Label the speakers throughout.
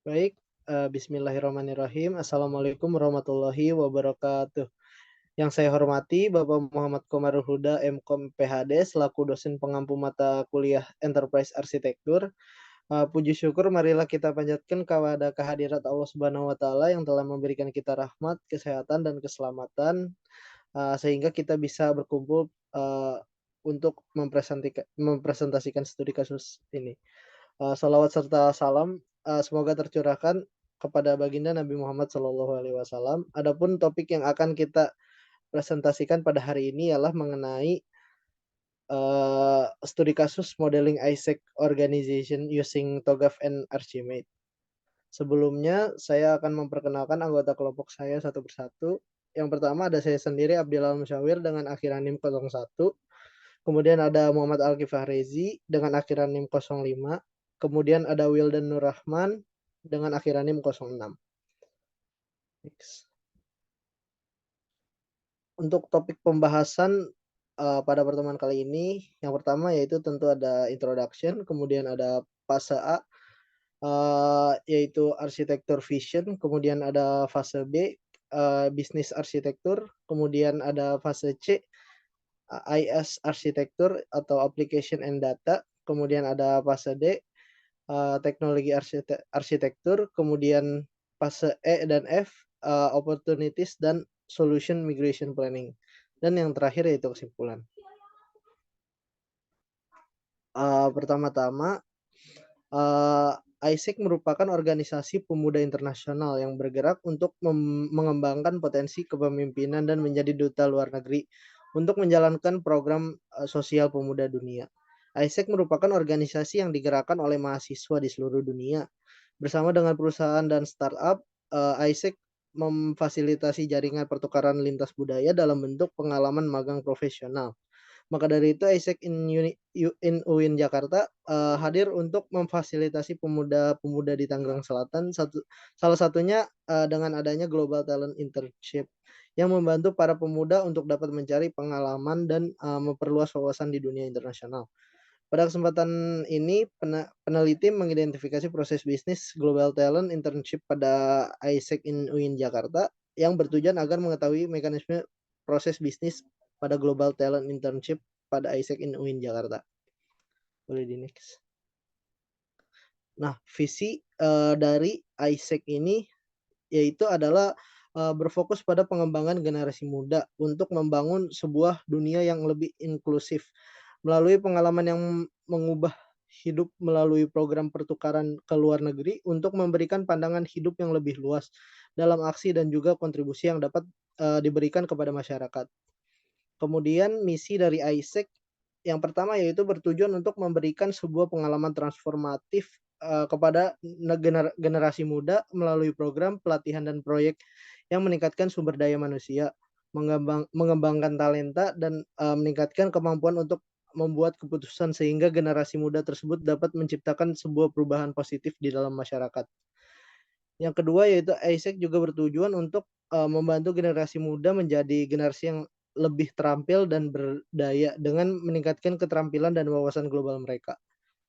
Speaker 1: Baik, bismillahirrahmanirrahim. Assalamualaikum warahmatullahi wabarakatuh. Yang saya hormati Bapak Muhammad Komarul Huda, MKom PhD, selaku dosen pengampu mata kuliah Enterprise Arsitektur. Puji syukur marilah kita panjatkan kepada kehadirat Allah Subhanahu wa taala yang telah memberikan kita rahmat, kesehatan dan keselamatan sehingga kita bisa berkumpul untuk mempresentasikan studi kasus ini. Salawat serta salam semoga tercurahkan kepada baginda Nabi Muhammad SAW. Adapun topik yang akan kita presentasikan pada hari ini ialah mengenai studi kasus modeling Isaac Organization using TOGAF and Archimate. Sebelumnya saya akan memperkenalkan anggota kelompok saya satu persatu. Yang pertama ada saya sendiri Abdil Al-Musyawir dengan akhiran NIM 01. Kemudian ada Muhammad Al-Kifahrezi dengan akhiran NIM 05. Kemudian ada Wildan Nur Rahman dengan akhiran NIM 06. Untuk topik pembahasan pada pertemuan kali ini, yang pertama yaitu tentu ada introduction, kemudian ada fase A, yaitu arsitektur vision, kemudian ada fase B, bisnis arsitektur, kemudian ada fase C, IS arsitektur atau application and data, kemudian ada fase D, teknologi arsitektur, kemudian fase E dan F, opportunities dan solution migration planning. Dan yang terakhir yaitu kesimpulan. Pertama-tama, ISEC merupakan organisasi pemuda internasional yang bergerak untuk mengembangkan potensi kepemimpinan dan menjadi duta luar negeri untuk menjalankan program sosial pemuda dunia. ISEC merupakan organisasi yang digerakkan oleh mahasiswa di seluruh dunia. Bersama dengan perusahaan dan startup, ISEC memfasilitasi jaringan pertukaran lintas budaya dalam bentuk pengalaman magang profesional. Maka dari itu ISEC in UIN Jakarta hadir untuk memfasilitasi pemuda-pemuda di Tangerang Selatan. Salah satunya dengan adanya Global Talent Internship yang membantu para pemuda untuk dapat mencari pengalaman dan memperluas wawasan di dunia internasional. Pada kesempatan ini, peneliti mengidentifikasi proses bisnis Global Talent Internship pada ISEC in UIN Jakarta yang bertujuan agar mengetahui mekanisme proses bisnis pada Global Talent Internship pada ISEC in UIN Jakarta. Boleh di next. Nah, visi dari ISEC ini yaitu adalah berfokus pada pengembangan generasi muda untuk membangun sebuah dunia yang lebih inklusif melalui pengalaman yang mengubah hidup melalui program pertukaran ke luar negeri untuk memberikan pandangan hidup yang lebih luas dalam aksi dan juga kontribusi yang dapat diberikan kepada masyarakat. Kemudian misi dari ISEC yang pertama yaitu bertujuan untuk memberikan sebuah pengalaman transformatif kepada generasi muda melalui program pelatihan dan proyek yang meningkatkan sumber daya manusia, mengembangkan talenta dan meningkatkan kemampuan untuk membuat keputusan sehingga generasi muda tersebut dapat menciptakan sebuah perubahan positif di dalam masyarakat. Yang kedua yaitu ISEC juga bertujuan untuk membantu generasi muda menjadi generasi yang lebih terampil dan berdaya dengan meningkatkan keterampilan dan wawasan global mereka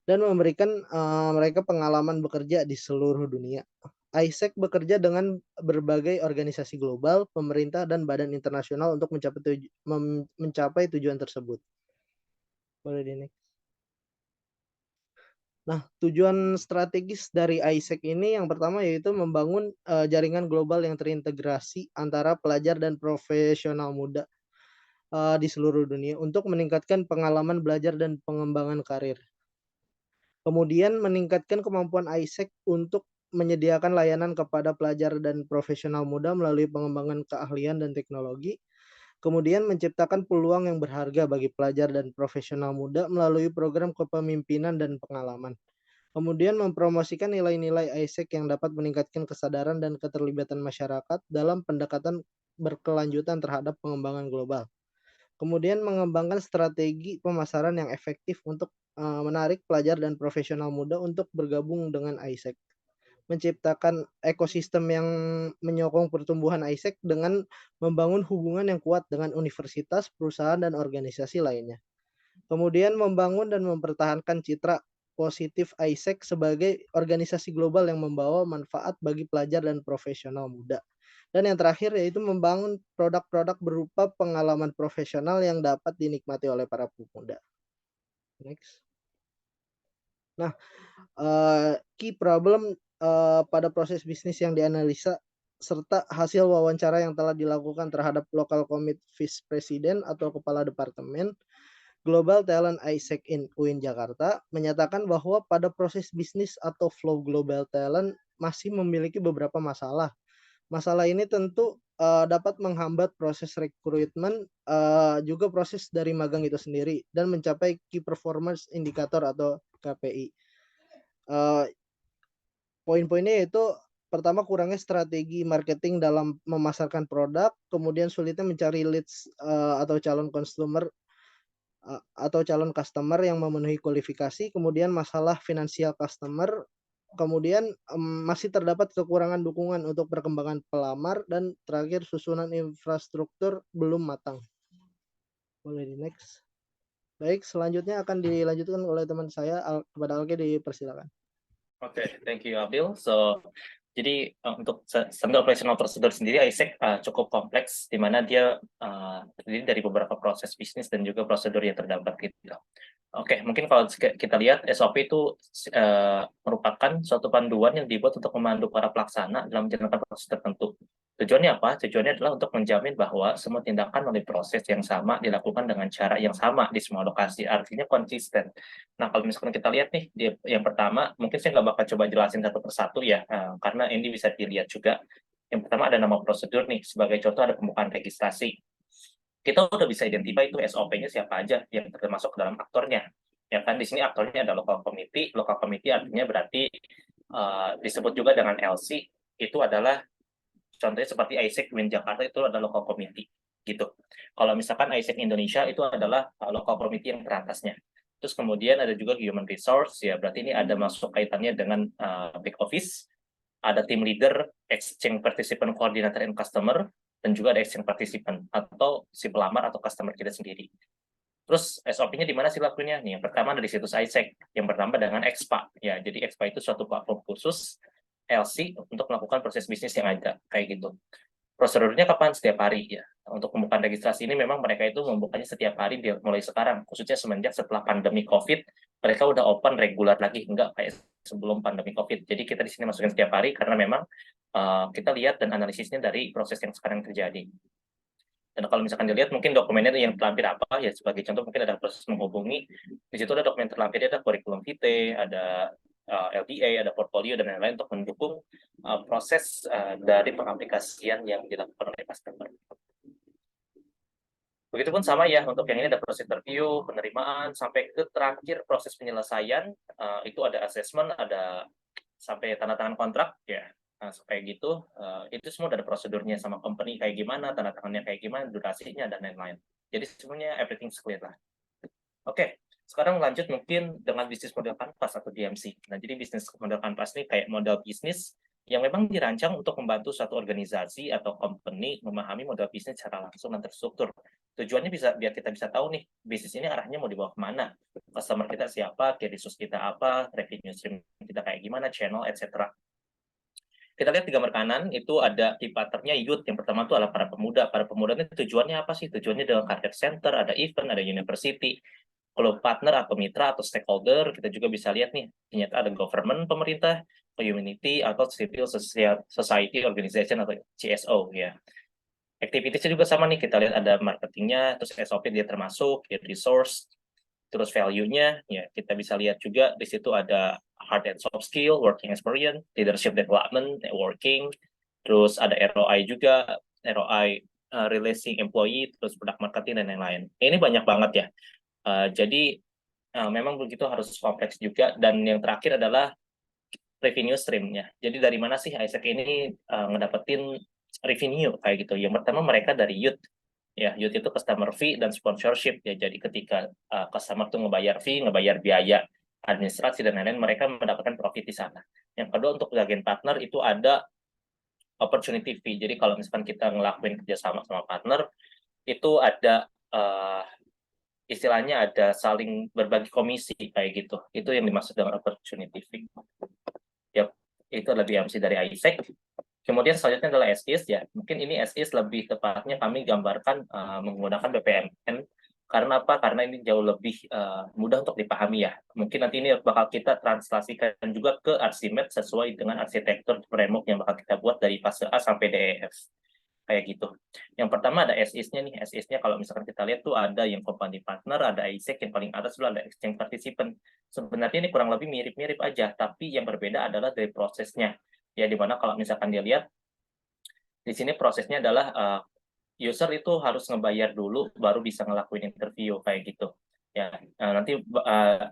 Speaker 1: dan memberikan mereka pengalaman bekerja di seluruh dunia. ISEC bekerja dengan berbagai organisasi global, pemerintah dan badan internasional untuk mencapai tujuan tersebut. Boleh di next. Nah, tujuan strategis dari ISEC ini yang pertama yaitu membangun jaringan global yang terintegrasi antara pelajar dan profesional muda di seluruh dunia untuk meningkatkan pengalaman belajar dan pengembangan karir. Kemudian meningkatkan kemampuan ISEC untuk menyediakan layanan kepada pelajar dan profesional muda melalui pengembangan keahlian dan teknologi. Kemudian menciptakan peluang yang berharga bagi pelajar dan profesional muda melalui program kepemimpinan dan pengalaman. Kemudian mempromosikan nilai-nilai ISEC yang dapat meningkatkan kesadaran dan keterlibatan masyarakat dalam pendekatan berkelanjutan terhadap pengembangan global. Kemudian mengembangkan strategi pemasaran yang efektif untuk menarik pelajar dan profesional muda untuk bergabung dengan ISEC. Menciptakan ekosistem yang menyokong pertumbuhan ISEC dengan membangun hubungan yang kuat dengan universitas, perusahaan, dan organisasi lainnya. Kemudian membangun dan mempertahankan citra positif ISEC sebagai organisasi global yang membawa manfaat bagi pelajar dan profesional muda. Dan yang terakhir yaitu membangun produk-produk berupa pengalaman profesional yang dapat dinikmati oleh para pemuda. Next. Nah, key problem pada proses bisnis yang dianalisa serta hasil wawancara yang telah dilakukan terhadap local commit vice president atau kepala departemen Global Talent ISEC in UIN Jakarta menyatakan bahwa pada proses bisnis atau flow global talent masih memiliki beberapa masalah. Masalah ini tentu dapat menghambat proses rekrutmen, juga proses dari magang itu sendiri dan mencapai key performance indicator atau KPI. Poin-poinnya yaitu pertama kurangnya strategi marketing dalam memasarkan produk, kemudian sulitnya mencari leads atau calon customer yang memenuhi kualifikasi, kemudian masalah finansial customer, kemudian masih terdapat kekurangan dukungan untuk perkembangan pelamar, dan terakhir susunan infrastruktur belum matang. Boleh di next. Baik, selanjutnya akan dilanjutkan oleh teman saya kepada Alke, dipersilakan.
Speaker 2: Oke, thank you Abdul. Jadi untuk standar operational procedure sendiri ISEC cukup kompleks, di mana dia terdiri dari beberapa proses bisnis dan juga prosedur yang terdapat gitu. Oke, mungkin kalau kita lihat SOP itu merupakan suatu panduan yang dibuat untuk memandu para pelaksana dalam menjalankan proses tertentu. Tujuannya apa? Tujuannya adalah untuk menjamin bahwa semua tindakan melalui proses yang sama dilakukan dengan cara yang sama di semua lokasi, artinya konsisten. Nah, kalau misalkan kita lihat nih, yang pertama, mungkin saya nggak bakal coba jelasin satu persatu ya, karena ini bisa dilihat juga. Yang pertama ada nama prosedur nih, sebagai contoh ada pembukaan registrasi. Kita udah bisa identify itu SOP-nya siapa aja yang termasuk dalam aktornya. Ya kan, di sini aktornya ada local committee. Local committee artinya berarti disebut juga dengan LC, itu adalah contohnya seperti ISEC Win Jakarta itu adalah local committee gitu. Kalau misalkan ISEC Indonesia itu adalah local committee yang teratasnya. Terus kemudian ada juga human resource, ya berarti ini ada masuk kaitannya dengan back office, ada team leader, exchange participant coordinator and customer, dan juga ada exchange participant atau si pelamar atau customer kita sendiri. Terus SOP-nya di mana sih lakunya? Nih, yang pertama ada di situs ISEC yang bertambah dengan EXPA. Ya, jadi EXPA itu suatu platform khusus LC untuk melakukan proses bisnis yang ada kayak gitu. Prosedurnya kapan? Setiap hari ya. Untuk pembukaan registrasi ini memang mereka itu membukanya setiap hari mulai sekarang, khususnya semenjak setelah pandemi COVID, mereka udah open regular lagi, enggak kayak sebelum pandemi COVID. Jadi kita di sini masukin setiap hari karena memang kita lihat dan analisisnya dari proses yang sekarang terjadi. Dan kalau misalkan dilihat mungkin dokumennya yang terlampir apa ya, sebagai contoh mungkin ada proses menghubungi, di situ ada dokumen terlampirnya, ada kurikulum vitae, ada LDA, ada portfolio dan lain-lain untuk mendukung proses dari pengaplikasian yang dilakukan oleh customer. Begitupun sama ya, untuk yang ini ada proses interview, penerimaan, sampai ke terakhir proses penyelesaian, itu ada assessment, ada sampai tanda tangan kontrak ya. Nah, supaya gitu, itu semua ada prosedurnya sama company kayak gimana, tanda tangannya kayak gimana, durasinya, dan lain-lain. Jadi semuanya everything clear lah. Oke, sekarang lanjut mungkin dengan bisnis model kanvas atau DMC. Nah, jadi bisnis model kanvas ini kayak model bisnis yang memang dirancang untuk membantu suatu organisasi atau company memahami model bisnis secara langsung dan terstruktur. Tujuannya biar kita bisa tahu nih, bisnis ini arahnya mau dibawa kemana, customer kita siapa, key resource kita apa, revenue stream kita kayak gimana, channel, etc. Kita lihat di gambar kanan, itu ada di pattern-nya youth. Yang pertama itu adalah para pemuda. Para pemuda ini tujuannya apa sih? Tujuannya dengan career center, ada event, ada university. Kalau partner atau mitra atau stakeholder, kita juga bisa lihat nih, ternyata ada government, pemerintah, community, atau civil society organization atau CSO ya. Activities-nya juga sama nih, kita lihat ada marketingnya, terus SOP dia termasuk, ya resource, terus value-nya, ya kita bisa lihat juga di situ ada hard and soft skill, working experience, leadership development, networking, terus ada ROI juga, ROI releasing employee, terus product marketing dan lain-lain. Ini banyak banget ya. Jadi memang begitu harus kompleks juga, dan yang terakhir adalah revenue stream-nya. Jadi dari mana sih ISEC ini ngedapetin revenue kayak gitu? Yang pertama mereka dari youth. Ya, youth itu customer fee dan sponsorship ya. Jadi ketika customer tuh ngebayar fee, ngebayar biaya administrasi dan lain-lain, mereka mendapatkan profit di sana. Yang kedua untuk bagian partner itu ada opportunity fee. Jadi kalau misalkan kita ngelakuin kerjasama sama partner, itu ada istilahnya ada saling berbagi komisi kayak gitu. Itu yang dimaksud dengan opportunity fee. Yap, itu lebih MC dari ISEC. Kemudian selanjutnya adalah SIS ya. Mungkin ini SIS lebih tepatnya kami gambarkan menggunakan BPMN. Karena apa? Karena ini jauh lebih mudah untuk dipahami ya. Mungkin nanti ini bakal kita translasikan juga ke Archimedes sesuai dengan arsitektur framework yang bakal kita buat dari fase A sampai DEF. Kayak gitu. Yang pertama ada SIS-nya nih. SIS-nya kalau misalkan kita lihat tuh ada yang company partner, ada ISEC, yang paling atas dulu ada exchange participant. Sebenarnya ini kurang lebih mirip-mirip aja, tapi yang berbeda adalah dari prosesnya. Ya, dimana kalau misalkan dia lihat, di sini prosesnya adalah user itu harus ngebayar dulu, baru bisa ngelakuin interview, kayak gitu. Ya, nanti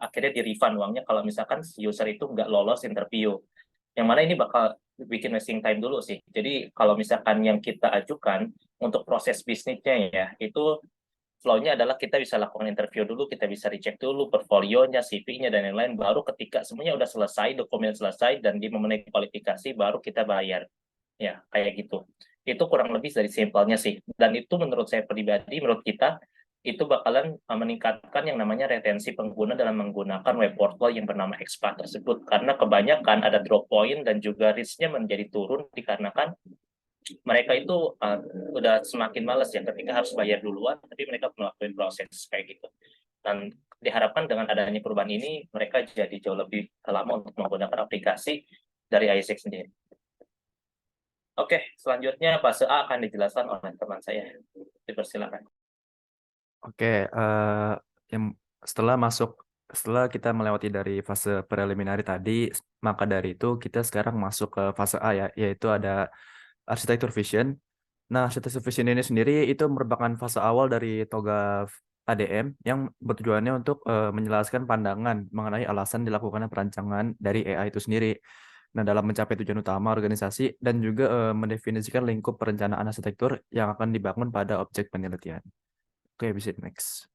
Speaker 2: akhirnya di-refund uangnya kalau misalkan si user itu nggak lolos interview. Yang mana ini bakal bikin wasting time dulu sih. Jadi kalau misalkan yang kita ajukan untuk proses bisnisnya ya, itu flow-nya adalah kita bisa lakukan interview dulu, kita bisa recheck dulu portfolionya, CV-nya, dan lain-lain. Baru ketika semuanya udah selesai, dokumen selesai, dan dia memenuhi kualifikasi, baru kita bayar. Ya, kayak gitu. Itu kurang lebih dari simpelnya sih. Dan itu menurut saya pribadi, menurut kita, itu bakalan meningkatkan yang namanya retensi pengguna dalam menggunakan web portal yang bernama Expat tersebut. Karena kebanyakan ada drop point dan juga risk-nya menjadi turun dikarenakan mereka itu udah semakin males ya ketika harus bayar duluan, tapi mereka melakukan proses kayak gitu. Dan diharapkan dengan adanya perubahan ini, mereka jadi jauh lebih lama untuk menggunakan aplikasi dari ISEC sendiri. Oke, selanjutnya fase A akan dijelaskan oleh teman saya. Dipersilakan.
Speaker 3: Oke, yang setelah kita melewati dari fase preliminary tadi, maka dari itu kita sekarang masuk ke fase A ya, yaitu ada arsitektur vision. Nah, arsitektur vision ini sendiri itu merupakan fase awal dari TOGAF ADM yang bertujuannya untuk menjelaskan pandangan mengenai alasan dilakukannya perancangan dari AI itu sendiri. Nah, dalam mencapai tujuan utama organisasi dan juga mendefinisikan lingkup perencanaan arsitektur yang akan dibangun pada objek penelitian. Oke, bisa next.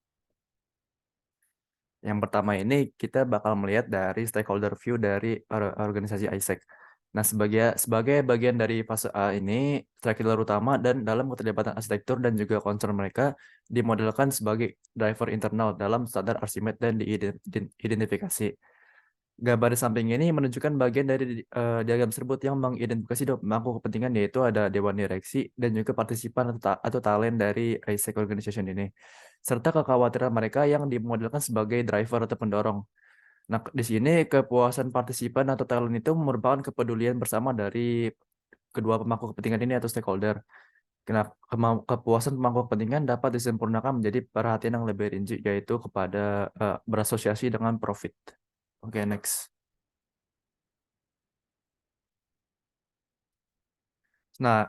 Speaker 3: Yang pertama ini kita bakal melihat dari stakeholder view dari organisasi ISEC. Nah, sebagai bagian dari fase A ini, stakeholder utama dan dalam keterlibatan arsitektur dan juga concern mereka dimodelkan sebagai driver internal dalam standar Archimedes dan diidentifikasi. Gambar di samping ini menunjukkan bagian dari diagram tersebut yang mengidentifikasi dua pemangku kepentingan, yaitu ada dewan direksi dan juga partisipan atau talent dari ISEC organization ini, serta kekhawatiran mereka yang dimodelkan sebagai driver atau pendorong. Nah, di sini kepuasan partisipan atau talent itu merupakan kepedulian bersama dari kedua pemangku kepentingan ini atau stakeholder. Karena kepuasan pemangku kepentingan dapat disempurnakan menjadi perhatian yang lebih rinci, yaitu kepada berasosiasi dengan profit. Oke, next. Nah,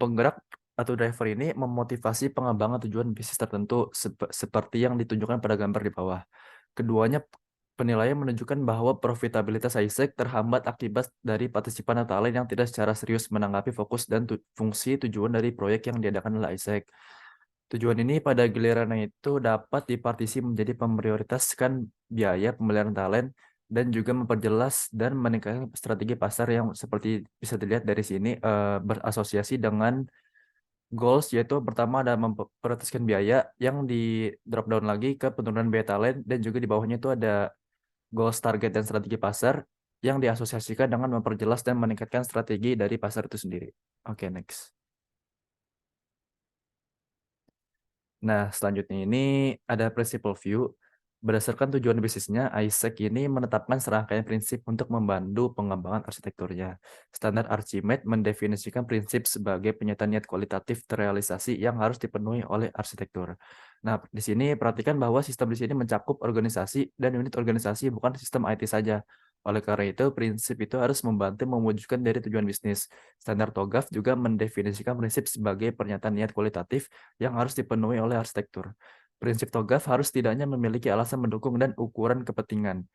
Speaker 3: penggerak atau driver ini memotivasi pengembangan tujuan bisnis tertentu seperti yang ditunjukkan pada gambar di bawah. Keduanya penilaian menunjukkan bahwa profitabilitas ISEC terhambat akibat dari partisipan atau lain yang tidak secara serius menanggapi fokus dan fungsi tujuan dari proyek yang diadakan oleh ISEC. Tujuan ini pada gilirannya itu dapat dipartisi menjadi memprioritaskan biaya pemeliharaan talent dan juga memperjelas dan meningkatkan strategi pasar yang seperti bisa dilihat dari sini berasosiasi dengan goals, yaitu pertama ada memprioritaskan biaya yang di drop down lagi ke penurunan biaya talent, dan juga di bawahnya itu ada goals, target, dan strategi pasar yang diasosiasikan dengan memperjelas dan meningkatkan strategi dari pasar itu sendiri. Oke, next. Nah, selanjutnya ini ada principal view. Berdasarkan tujuan bisnisnya, ISEC ini menetapkan serangkaian prinsip untuk membantu pengembangan arsitekturnya. Standar Archimedes mendefinisikan prinsip sebagai penyataan niat kualitatif terrealisasi yang harus dipenuhi oleh arsitektur. Nah, di sini perhatikan bahwa sistem di sini mencakup organisasi dan unit organisasi, bukan sistem IT saja. Oleh karena itu, prinsip itu harus membantu mewujudkan dari tujuan bisnis. Standar TOGAF juga mendefinisikan prinsip sebagai pernyataan niat kualitatif yang harus dipenuhi oleh arsitektur. Prinsip TOGAF harus setidaknya memiliki alasan mendukung dan ukuran kepentingan.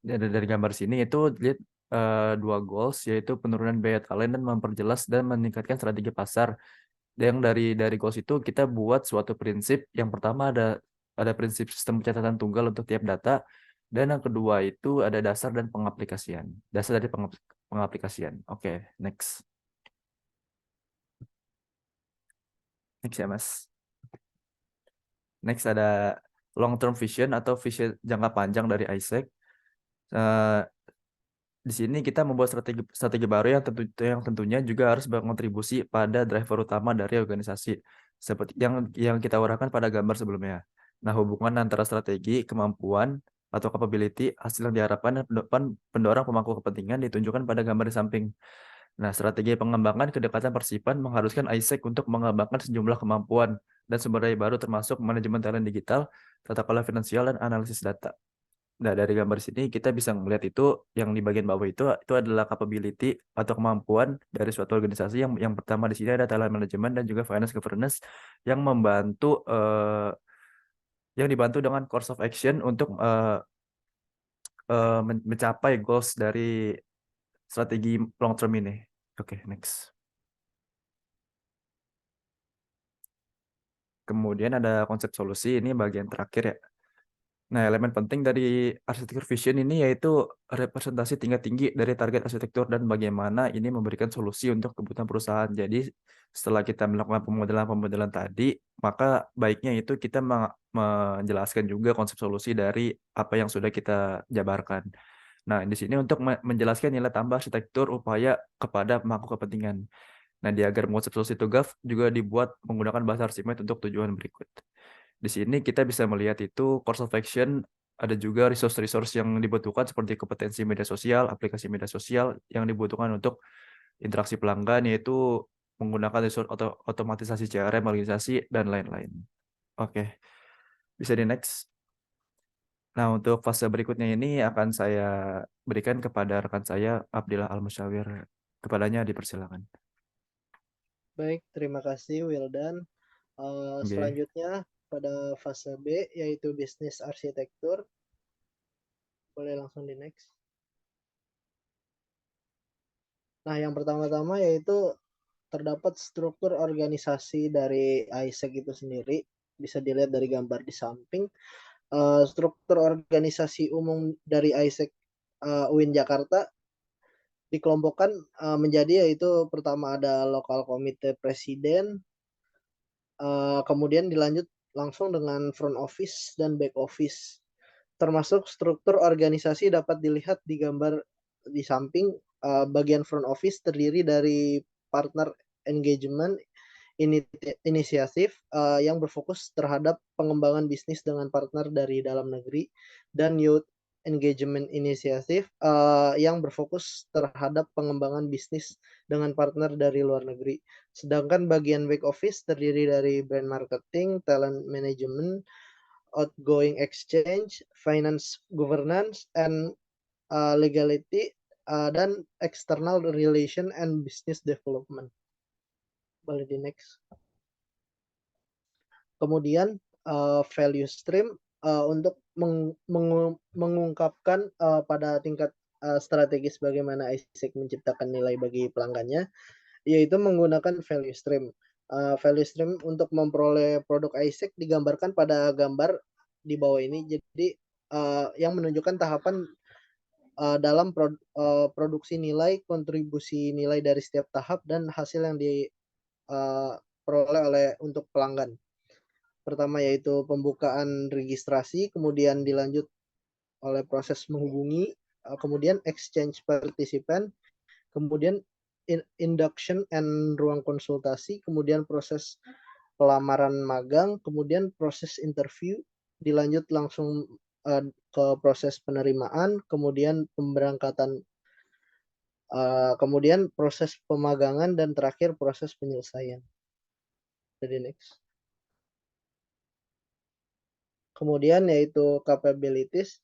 Speaker 3: Dari gambar sini itu lihat dua goals, yaitu penurunan biaya talent dan memperjelas dan meningkatkan strategi pasar. Yang dari goals itu kita buat suatu prinsip. Yang pertama ada prinsip sistem pencatatan tunggal untuk tiap data, dan yang kedua itu ada dasar dan pengaplikasian. Dasar dari pengaplikasian. Oke, next. Next ya, Mas. Next ada long term vision atau vision jangka panjang dari ISEC. Eh, di sini kita membuat strategi baru yang tentunya juga harus berkontribusi pada driver utama dari organisasi seperti yang kita urahkan pada gambar sebelumnya. Nah, hubungan antara strategi, kemampuan atau capability, hasil yang diharapkan dan pendorong pemangku kepentingan ditunjukkan pada gambar di samping. Nah, strategi pengembangan kedekatan Persipan mengharuskan ISEC untuk mengembangkan sejumlah kemampuan dan sumber daya baru termasuk manajemen talent digital, tata kelola finansial, dan analisis data. Nah, dari gambar sini kita bisa melihat itu yang di bagian bawah itu adalah capability atau kemampuan dari suatu organisasi yang pertama di sini ada talent management dan juga finance governance yang dibantu dengan course of action untuk mencapai goals dari strategi long term ini. Oke, next. Kemudian ada konsep solusi, ini bagian terakhir ya. Nah, elemen penting dari arsitektur vision ini yaitu representasi tingkat tinggi dari target arsitektur dan bagaimana ini memberikan solusi untuk kebutuhan perusahaan. Jadi, setelah kita melakukan pemodelan tadi, maka baiknya itu kita menjelaskan juga konsep solusi dari apa yang sudah kita jabarkan. Nah, di sini untuk menjelaskan nilai tambah arsitektur upaya kepada pemangku kepentingan. Nah, diagram konsep solusi TUGAF juga dibuat menggunakan bahasa Archimedes untuk tujuan berikut. Di sini kita bisa melihat itu course of action, ada juga resource-resource yang dibutuhkan seperti kompetensi media sosial, aplikasi media sosial yang dibutuhkan untuk interaksi pelanggan, yaitu menggunakan resource otomatisasi CRM, organisasi, dan lain-lain. Oke, bisa di next. Nah, untuk fase berikutnya ini akan saya berikan kepada rekan saya, Abdillah Al-Musyawir. Kepadanya dipersilakan.
Speaker 1: Baik, terima kasih Wildan.
Speaker 3: Oke.
Speaker 1: Selanjutnya pada fase B yaitu bisnis arsitektur. Boleh langsung di next. Nah, yang pertama-tama yaitu terdapat struktur organisasi dari ISEC itu sendiri. Bisa dilihat dari gambar di samping. Struktur organisasi umum dari ISEC UIN Jakarta dikelompokkan menjadi yaitu pertama ada lokal komite presiden, kemudian dilanjut langsung dengan front office dan back office. Termasuk struktur organisasi dapat dilihat di gambar di samping. Bagian front office terdiri dari partner engagement inisiatif yang berfokus terhadap pengembangan bisnis dengan partner dari dalam negeri, dan youth engagement inisiatif yang berfokus terhadap pengembangan bisnis dengan partner dari luar negeri. Sedangkan bagian back office terdiri dari brand marketing, talent management, outgoing exchange, finance governance, and legality, dan external relation and business development. Boleh di next. Kemudian value stream untuk mengungkapkan pada tingkat strategis bagaimana ISEC menciptakan nilai bagi pelanggannya, yaitu menggunakan value stream. Value stream untuk memperoleh produk ISEC digambarkan pada gambar di bawah ini. Jadi yang menunjukkan tahapan dalam produksi nilai, kontribusi nilai dari setiap tahap, dan hasil yang diperoleh untuk pelanggan. Pertama yaitu pembukaan registrasi, kemudian dilanjut oleh proses menghubungi, kemudian exchange participant, kemudian induction and ruang konsultasi, kemudian proses pelamaran magang, kemudian proses interview, dilanjut langsung ke proses penerimaan, kemudian pemberangkatan, kemudian proses pemagangan, dan terakhir proses penyelesaian. Jadi next. Kemudian yaitu capabilities.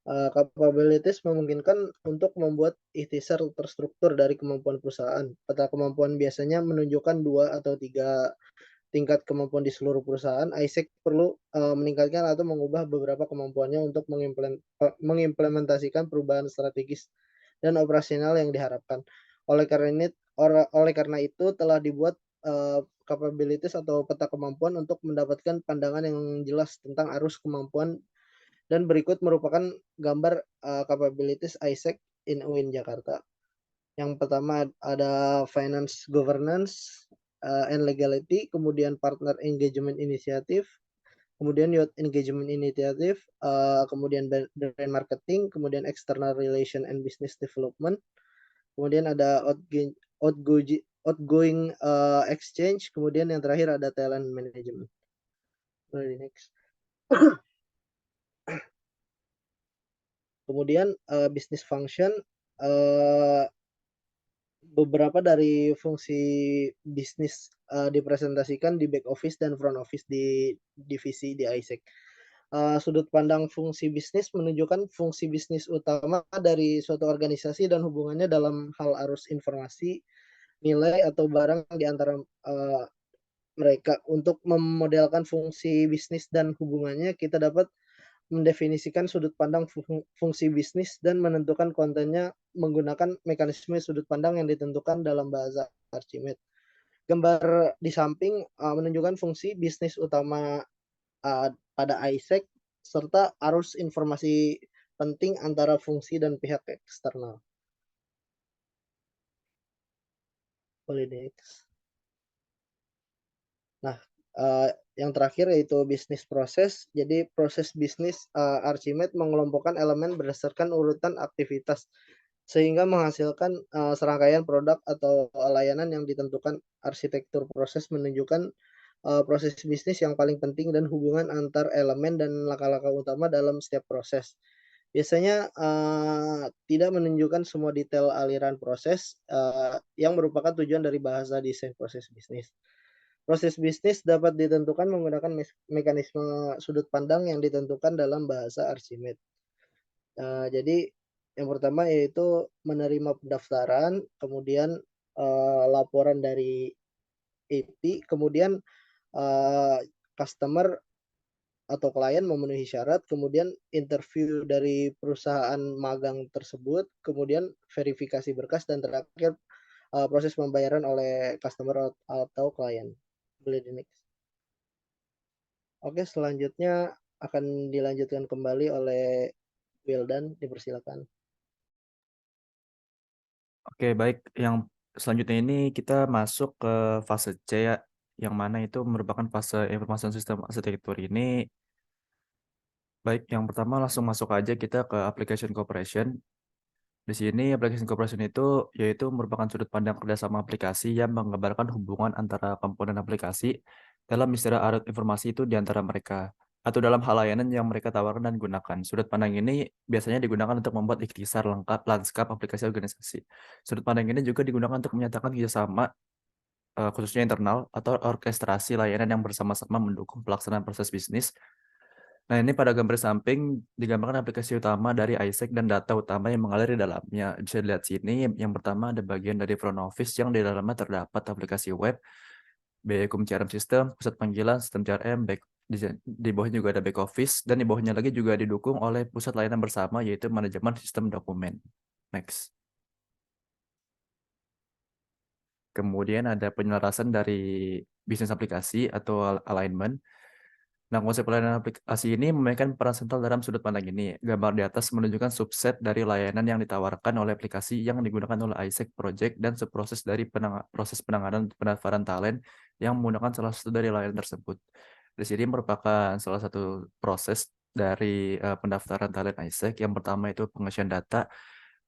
Speaker 1: Capabilities memungkinkan untuk membuat ikhtisar terstruktur dari kemampuan perusahaan. Peta kemampuan biasanya menunjukkan 2 atau 3 tingkat kemampuan di seluruh perusahaan. ISEC perlu meningkatkan atau mengubah beberapa kemampuannya untuk mengimplementasikan perubahan strategis dan operasional yang diharapkan. Oleh karena itu telah dibuat capabilities atau peta kemampuan untuk mendapatkan pandangan yang jelas tentang arus kemampuan, dan berikut merupakan gambar capabilities ISEC in UIN Jakarta. Yang pertama ada finance governance and legality, kemudian partner engagement initiative, kemudian youth engagement initiative, kemudian brand marketing, kemudian external relation and business development, kemudian ada outgoing exchange, kemudian yang terakhir ada talent management. Next. Kemudian business function, beberapa dari fungsi bisnis dipresentasikan di back office dan front office di divisi di ISEC. Sudut pandang fungsi bisnis menunjukkan fungsi bisnis utama dari suatu organisasi dan hubungannya dalam hal arus informasi, nilai atau barang di antara mereka. Untuk memodelkan fungsi bisnis dan hubungannya, kita dapat mendefinisikan sudut pandang fungsi bisnis dan menentukan kontennya menggunakan mekanisme sudut pandang yang ditentukan dalam bahasa Archimedes. Gambar di samping menunjukkan fungsi bisnis utama pada ISEC serta arus informasi penting antara fungsi dan pihak eksternal. Boleh next. Nah, yang terakhir yaitu bisnis proses. Jadi proses bisnis Archimedes mengelompokkan elemen berdasarkan urutan aktivitas sehingga menghasilkan serangkaian produk atau layanan yang ditentukan. Arsitektur proses menunjukkan proses bisnis yang paling penting dan hubungan antar elemen dan langkah-langkah utama dalam setiap proses. Biasanya tidak menunjukkan semua detail aliran proses yang merupakan tujuan dari bahasa desain proses bisnis. Proses bisnis dapat ditentukan menggunakan mekanisme sudut pandang yang ditentukan dalam bahasa Archimedes. Jadi yang pertama yaitu menerima pendaftaran, kemudian laporan dari AP, kemudian customer atau klien memenuhi syarat, kemudian interview dari perusahaan magang tersebut, kemudian verifikasi berkas, dan terakhir proses pembayaran oleh customer atau klien. Boleh di next. Oke, selanjutnya akan dilanjutkan kembali oleh Wildan, dipersilakan.
Speaker 3: Oke, baik. Yang selanjutnya ini kita masuk ke fase C ya, yang mana itu merupakan fase information system architecture ini. Baik, yang pertama langsung masuk aja kita ke application cooperation. Di sini application cooperation itu yaitu merupakan sudut pandang kerjasama aplikasi yang menggambarkan hubungan antara komponen aplikasi dalam istilah arus informasi itu di antara mereka atau dalam hal layanan yang mereka tawarkan dan gunakan. Sudut pandang ini biasanya digunakan untuk membuat ikhtisar lengkap lanskap aplikasi organisasi. Sudut pandang ini juga digunakan untuk menyatakan kerjasama khususnya internal atau orkestrasi layanan yang bersama-sama mendukung pelaksanaan proses bisnis. Nah, ini pada gambar samping digambarkan aplikasi utama dari ISEC dan data utama yang mengalir di dalamnya. Bisa dilihat sini, yang pertama ada bagian dari front office yang di dalamnya terdapat aplikasi web, BECOM CRM System, pusat panggilan, sistem CRM, di bawahnya juga ada back office, dan di bawahnya lagi juga didukung oleh pusat layanan bersama yaitu manajemen sistem dokumen. Next. Kemudian ada penyelarasan dari bisnis aplikasi atau alignment. Nah, konsep layanan aplikasi ini memainkan peran sentral dalam sudut pandang ini. Gambar di atas menunjukkan subset dari layanan yang ditawarkan oleh aplikasi yang digunakan oleh ISEC Project dan subproses dari proses penanganan pendaftaran talent yang menggunakan salah satu dari layanan tersebut. Di sini merupakan salah satu proses dari pendaftaran talent ISEC. Yang pertama itu pengisian data.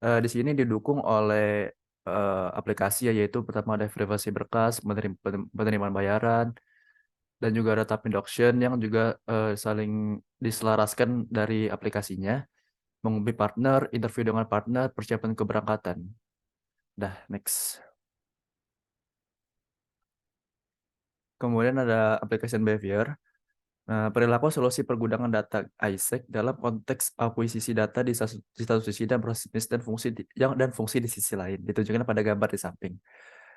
Speaker 3: Di sini didukung oleh aplikasi yaitu pertama ada verifikasi berkas, penerimaan bayaran, dan juga ada tab induction yang juga saling diselaraskan dari aplikasinya, menghubungi partner, interview dengan partner, persiapan keberangkatan. Dah, next. Kemudian ada application behavior. Perilaku solusi pergudangan data ISEC dalam konteks akuisisi data di satu sisi dan proses bisnis dan fungsi di sisi lain. Ditunjukkan pada gambar di samping.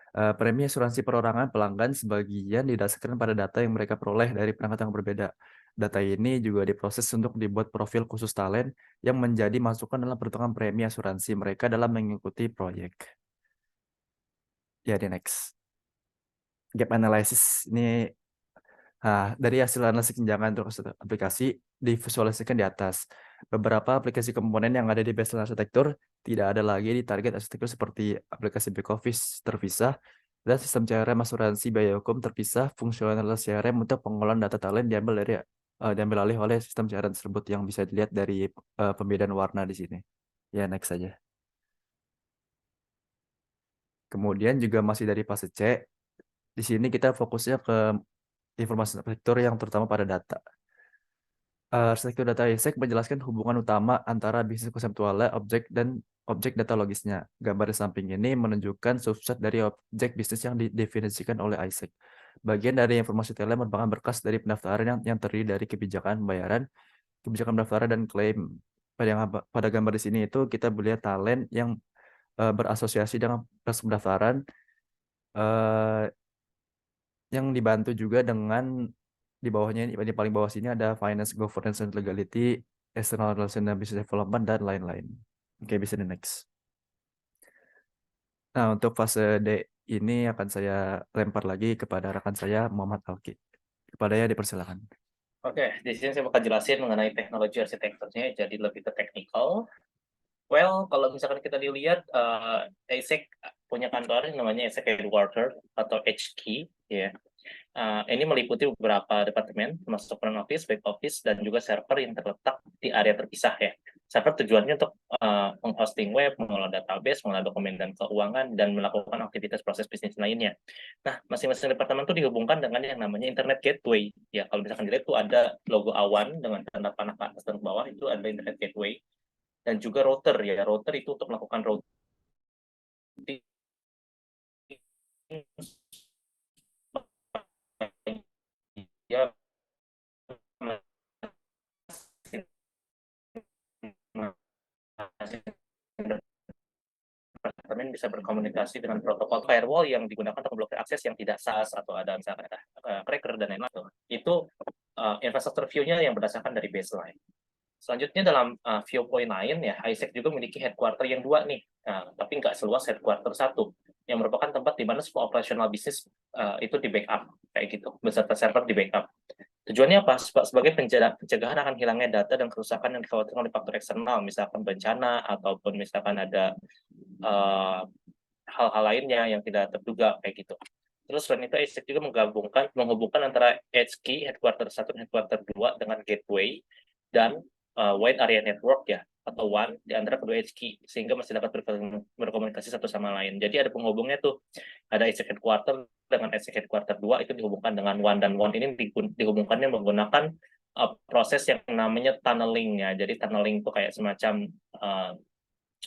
Speaker 3: Premi asuransi perorangan pelanggan sebagian didasarkan pada data yang mereka peroleh dari perangkat yang berbeda. Data ini juga diproses untuk dibuat profil khusus talent yang menjadi masukan dalam perhitungan premi asuransi mereka dalam mengikuti proyek. Ya, di next. Gap analysis ini dari hasil analisis tunjangan untuk aplikasi divisualisasikan di atas. Beberapa aplikasi komponen yang ada di baseline arsitektur tidak ada lagi di target arsitektur seperti aplikasi back office terpisah dan sistem CRM asuransi biaya hukum terpisah, fungsional CRM untuk pengolahan data talent diambil dari diambil alih oleh sistem cairan tersebut yang bisa dilihat dari pembedaan warna di sini. Ya, next saja. Kemudian juga masih dari fase C, di sini kita fokusnya ke informasi arsitektur yang terutama pada data. Arsitektur data ISEC menjelaskan hubungan utama antara bisnis konseptualnya, objek, dan objek data logisnya. Gambar di samping ini menunjukkan subset dari objek bisnis yang didefinisikan oleh ISEC. Bagian dari informasi detailnya merupakan berkas dari pendaftaran yang terdiri dari kebijakan pembayaran, kebijakan pendaftaran, dan klaim. Pada gambar di sini itu kita melihat talent yang berasosiasi dengan proses pendaftaran, yang dibantu juga dengan di bawahnya ini, di paling bawah sini ada finance, governance, and legality, external relation dan business development, dan lain-lain. Oke, bisa di next. Nah, untuk fase D ini akan saya lempar lagi kepada rekan saya, Muhammad Alki. Kepadanya dipersilakan.
Speaker 2: Oke, di sini saya bakal jelasin mengenai teknologi arsitekturnya, jadi lebih ke technical. Well, kalau misalkan kita dilihat, ASIC punya kantor yang namanya ASIC Headquarter atau HQ, ya. Ini meliputi beberapa departemen, termasuk front office, back office, dan juga server yang terletak di area terpisah ya. Server tujuannya untuk menghosting web, mengelola database, mengelola dokumen dan keuangan, dan melakukan aktivitas proses bisnis lainnya. Nah, masing-masing departemen itu dihubungkan dengan yang namanya Internet Gateway. Ya, kalau misalkan dilihat itu ada logo awan dengan tanda panah ke atas dan ke bawah, itu ada Internet Gateway. Dan juga router ya, router itu untuk melakukan routing ya, departemen bisa berkomunikasi dengan protokol firewall yang digunakan untuk memblokir akses yang tidak SaaS atau ada misalkan ada cracker dan lain-lain. Itu infrastruktur view-nya yang berdasarkan dari baseline. Selanjutnya dalam viewpoint lain ya, ISEC juga memiliki headquarter yang dua nih, tapi nggak seluas headquarter satu, yang merupakan tempat di mana semua operasional bisnis itu di backup kayak gitu, beserta server di backup. Tujuannya apa? Sebagai pencegahan akan hilangnya data dan kerusakan yang dikhawatirkan oleh faktor eksternal, misalkan bencana ataupun misalkan ada hal-hal lainnya yang tidak terduga kayak gitu. Terus selain itu, ISEC juga menghubungkan antara HQ, headquarter 1 dan headquarter 2 dengan gateway dan wide area network ya, atau WAN di antara kedua HQ, sehingga masih dapat berkomunikasi satu sama lain. Jadi ada penghubungnya tuh, ada ISEC headquarter dengan ISEC headquarter 2 itu dihubungkan dengan WAN, dan WAN ini dihubungkannya menggunakan proses yang namanya tunneling ya. Jadi tunneling itu kayak semacam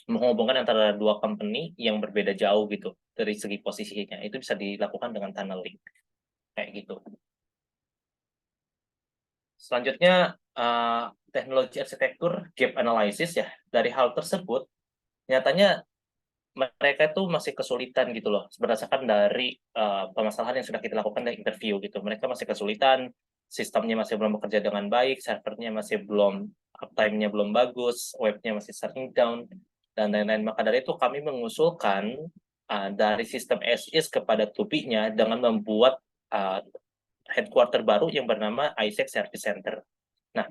Speaker 2: menghubungkan antara dua company yang berbeda jauh gitu dari segi posisinya. Itu bisa dilakukan dengan tunneling kayak gitu. Selanjutnya teknologi arsitektur gap analysis ya. Dari hal tersebut nyatanya mereka itu masih kesulitan gitu loh, berdasarkan dari permasalahan yang sudah kita lakukan dari interview gitu. Mereka masih kesulitan, sistemnya masih belum bekerja dengan baik, servernya masih belum, uptime-nya belum bagus, webnya masih sering down, dan lain-lain. Maka dari itu kami mengusulkan dari sistem as is kepada to-be-nya dengan membuat headquarter baru yang bernama ISEC Service Center. Nah,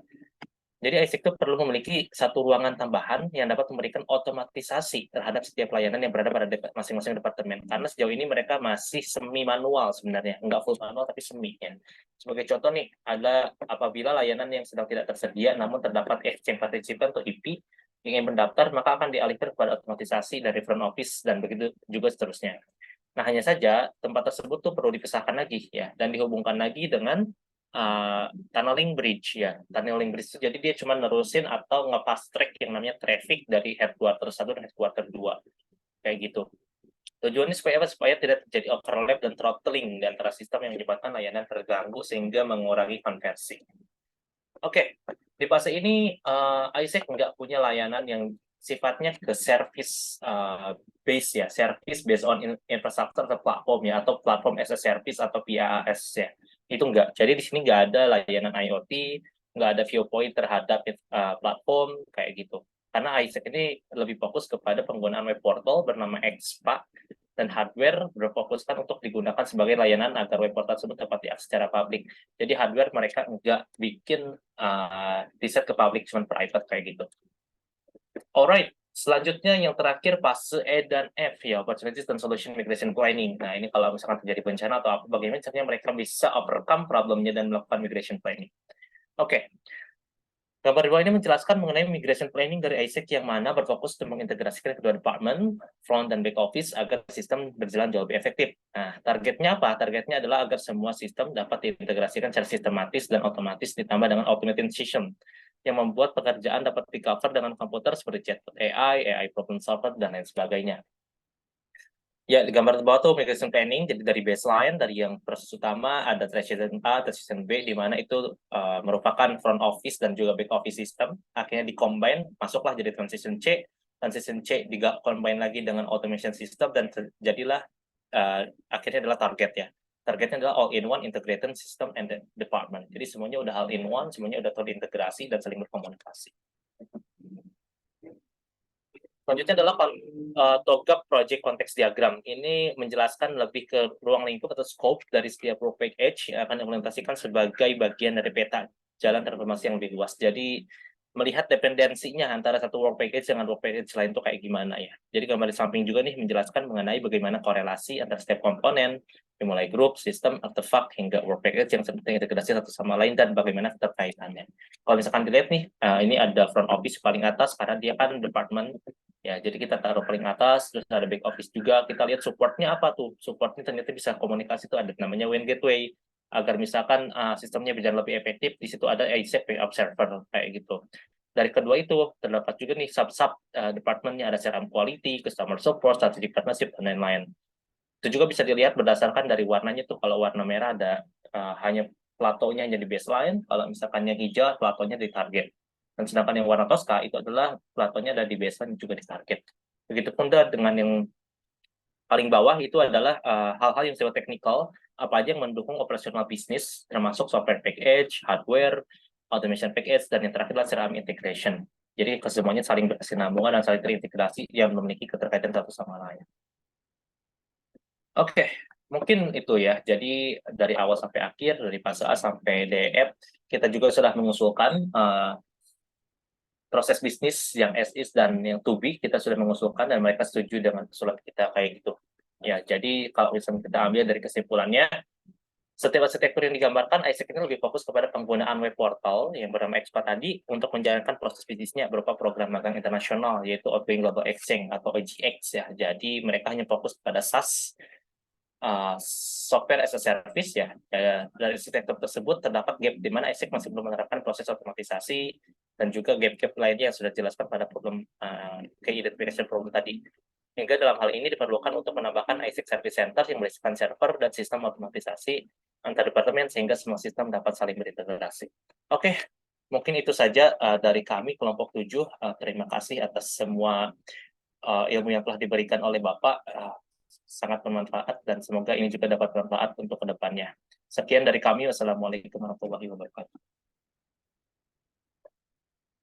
Speaker 2: jadi ISEC itu perlu memiliki satu ruangan tambahan yang dapat memberikan otomatisasi terhadap setiap layanan yang berada pada masing-masing departemen. Karena sejauh ini mereka masih semi manual sebenarnya, nggak full manual tapi semi. Ya. Sebagai contoh nih, ada apabila layanan yang sedang tidak tersedia namun terdapat exchange participant atau IP yang ingin mendaftar, maka akan dialihkan kepada otomatisasi dari front office dan begitu juga seterusnya. Nah, hanya saja tempat tersebut tuh perlu dipisahkan lagi ya dan dihubungkan lagi dengan tunneling bridge ya. Tunneling bridge itu jadi dia cuma nerusin atau nge-fast track yang namanya traffic dari headquarter 1 dan headquarter 2. Kayak gitu. Tujuannya supaya apa? Supaya tidak terjadi overlap dan throttling di antara sistem yang menyebabkan layanan terganggu sehingga mengurangi konversi. Oke, di fase ini ISEC nggak punya layanan yang sifatnya ke service base ya, service based on infrastructure atau platform ya, atau platform as a service atau PaaS ya. Itu enggak. Jadi di sini nggak ada layanan IoT, nggak ada viewpoint terhadap platform kayak gitu. Karena ISEC ini lebih fokus kepada penggunaan web portal bernama XPA dan hardware berfokuskan untuk digunakan sebagai layanan agar web portal tersebut dapat diakses secara publik. Jadi hardware mereka nggak bikin riset ke publik, cuma private kayak gitu. Alright, selanjutnya yang terakhir fase E dan F ya, opportunities dan solution migration planning. Nah ini kalau misalkan terjadi bencana atau apa, bagaimana caranya mereka bisa overcome problemnya dan melakukan migration planning. Oke. Gambar di bawah ini menjelaskan mengenai migration planning dari ISEC yang mana berfokus untuk mengintegrasikan kedua departemen, front dan back office, agar sistem berjalan jauh lebih efektif. Nah, targetnya apa? Targetnya adalah agar semua sistem dapat diintegrasikan secara sistematis dan otomatis ditambah dengan automated system, yang membuat pekerjaan dapat di-cover dengan komputer seperti chatbot AI problem solver, dan lain sebagainya. Ya, di gambar di bawah tuh migration planning, jadi dari baseline, dari yang proses utama, ada transition A, transition B, di mana itu merupakan front office dan juga back office system, akhirnya di-combine, masuklah jadi transition C di-combine lagi dengan automation system, dan jadilah akhirnya adalah target ya. Targetnya adalah all-in-one integrated system and department. Jadi semuanya udah all-in-one, semuanya udah terintegrasi dan saling berkomunikasi. Selanjutnya adalah TOGAP Project Context Diagram. Ini menjelaskan lebih ke ruang lingkup atau scope dari setiap work package yang akan diimplementasikan sebagai bagian dari peta jalan transformasi yang lebih luas. Jadi melihat dependensinya antara satu work package dengan work package lain itu kayak gimana ya. Jadi gambar di samping juga nih menjelaskan mengenai bagaimana korelasi antara setiap komponen, dimulai grup, sistem, artefak, hingga work package yang seperti integrasi satu sama lain dan bagaimana keterkaitannya. Kalau misalkan dilihat nih, ini ada front office paling atas karena dia kan department. Ya, jadi kita taruh paling atas, terus ada back office juga. Kita lihat supportnya apa tuh? Supportnya ternyata bisa komunikasi tuh ada namanya WAN Gateway. Agar misalkan sistemnya berjalan lebih efektif, di situ ada ISEC backup server kayak gitu. Dari kedua itu terdapat juga nih sub-sub departmentnya, ada CRM quality, customer support, strategic partnership, dan lain-lain. Itu juga bisa dilihat berdasarkan dari warnanya tuh. Kalau warna merah ada hanya platonya hanya di baseline, kalau misalkan yang hijau platonya di target. Dan sedangkan yang warna toska itu adalah platonya ada di baseline juga di target. Begitupun dengan yang paling bawah itu adalah hal-hal yang sifatnya teknikal, apa aja yang mendukung operasional bisnis, termasuk software package, hardware, automation package, dan yang terakhir adalah CRM integration. Jadi kesemuanya saling berkesinambungan dan saling terintegrasi yang memiliki keterkaitan satu sama lain. Oke, mungkin itu ya. Jadi dari awal sampai akhir, dari fase A sampai DF, kita juga sudah mengusulkan proses bisnis yang as is dan yang to be, kita sudah mengusulkan dan mereka setuju dengan usulan kita kayak gitu. Ya, jadi kalau misalnya kita ambil dari kesimpulannya, setiap arsitektur yang digambarkan, ISEC ini lebih fokus kepada penggunaan web portal yang bernama Expat tadi untuk menjalankan proses bisnisnya berupa program magang internasional, yaitu Outgoing Global Exchange atau OGX ya. Jadi mereka hanya fokus pada SaaS, software as a service ya. Dari arsitektur tersebut terdapat gap di mana ISEC masih belum menerapkan proses otomatisasi dan juga gap-gap lainnya yang sudah dijelaskan pada problem identification problem tadi. Hingga dalam hal ini diperlukan untuk menambahkan ISEC Service Center yang berisikan server dan sistem otomatisasi antar departemen sehingga semua sistem dapat saling berintegrasi. Oke, mungkin itu saja dari kami kelompok 7. Terima kasih atas semua ilmu yang telah diberikan oleh Bapak. Sangat bermanfaat dan semoga ini juga dapat bermanfaat untuk kedepannya. Sekian dari kami. Wassalamualaikum warahmatullahi wabarakatuh.